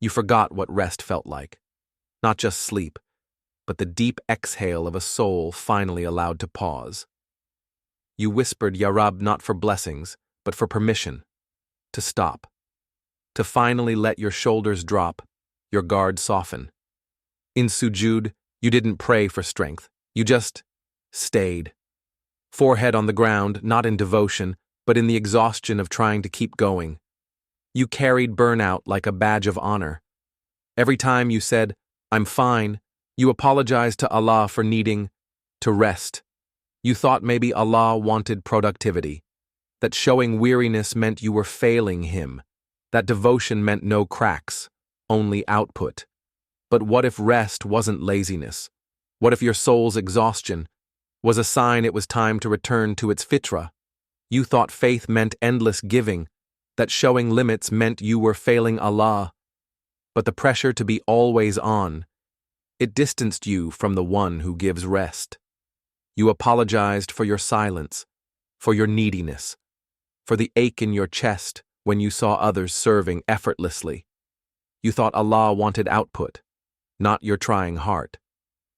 You forgot what rest felt like. Not just sleep, but the deep exhale of a soul finally allowed to pause. You whispered Ya Rab not for blessings, but for permission. To stop. To finally let your shoulders drop, your guard soften. In sujood, you didn't pray for strength. You just stayed. Forehead on the ground, not in devotion, but in the exhaustion of trying to keep going. You carried burnout like a badge of honor. Every time you said, I'm fine, you apologized to Allah for needing to rest. You thought maybe Allah wanted productivity, that showing weariness meant you were failing Him, that devotion meant no cracks, only output. But what if rest wasn't laziness? What if your soul's exhaustion was a sign it was time to return to its fitrah? You thought faith meant endless giving, that showing limits meant you were failing Allah. But the pressure to be always on, it distanced you from the one who gives rest. You apologized for your silence, for your neediness, for the ache in your chest when you saw others serving effortlessly. You thought Allah wanted output, not your trying heart.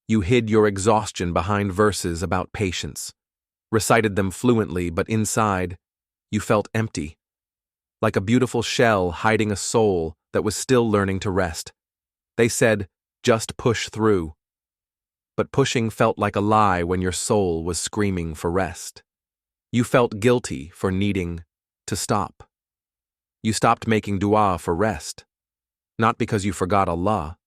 You hid your exhaustion behind verses about patience, recited them fluently, but inside, you felt empty, like a beautiful shell hiding a soul that was still learning to rest. They said, just push through. But pushing felt like a lie when your soul was screaming for rest. You felt guilty for needing to stop. You stopped making dua for rest, not because you forgot Allah,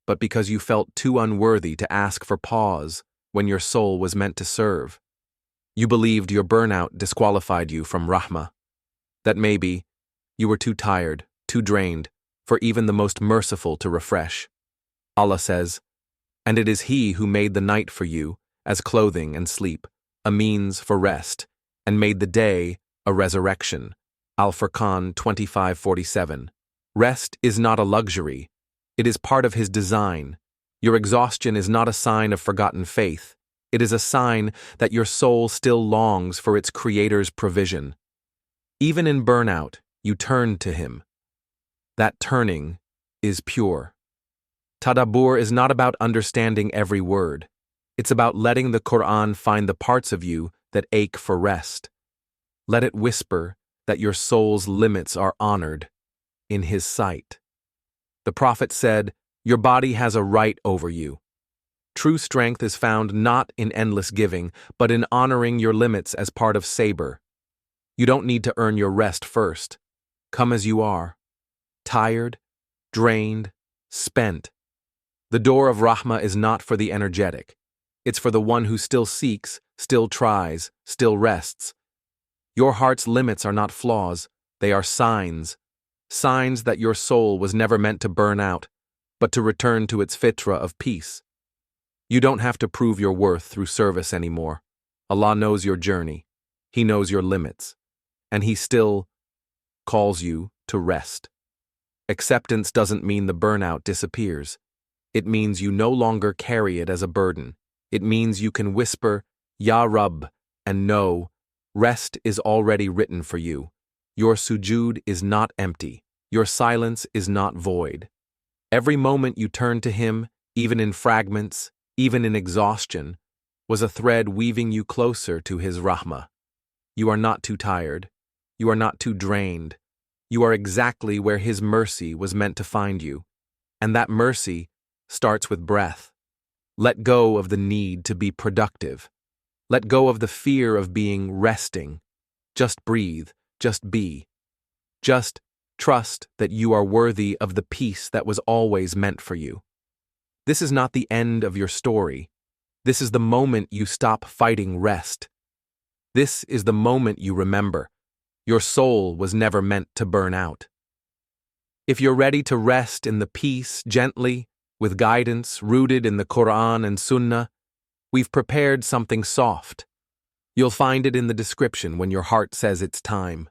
but because you felt too unworthy to ask for pause when your soul was meant to serve. You believed your burnout disqualified you from rahmah, that maybe you were too tired, too drained, for even the most merciful to refresh. Allah says, and it is He who made the night for you as clothing and sleep, a means for rest, and made the day a resurrection. Al-Furqan 25:47. Rest is not a luxury. It is part of His design. Your exhaustion is not a sign of forgotten faith. It is a sign that your soul still longs for its Creator's provision. Even in burnout, you turn to Him. That turning is pure. Tadabbur is not about understanding every word. It's about letting the Qur'an find the parts of you that ache for rest. Let it whisper that your soul's limits are honored in His sight. The Prophet said, your body has a right over you. True strength is found not in endless giving, but in honoring your limits as part of sabr. You don't need to earn your rest first. Come as you are. Tired, drained, spent. The door of rahmah is not for the energetic. It's for the one who still seeks, still tries, still rests. Your heart's limits are not flaws, they are signs. Signs that your soul was never meant to burn out, but to return to its fitrah of peace. You don't have to prove your worth through service anymore. Allah knows your journey. He knows your limits. And He still calls you to rest. Acceptance doesn't mean the burnout disappears. It means you no longer carry it as a burden. It means you can whisper, Ya Rab, and know, rest is already written for you. Your sujood is not empty. Your silence is not void. Every moment you turn to Him, even in fragments, even in exhaustion, was a thread weaving you closer to His rahmah. You are not too tired. You are not too drained. You are exactly where His mercy was meant to find you. And that mercy starts with breath. Let go of the need to be productive. Let go of the fear of being resting. Just breathe. Just be. Just trust that you are worthy of the peace that was always meant for you. This is not the end of your story. This is the moment you stop fighting rest. This is the moment you remember. Your soul was never meant to burn out. If you're ready to rest in the peace gently, with guidance rooted in the Qur'an and Sunnah, we've prepared something soft. You'll find it in the description when your heart says it's time.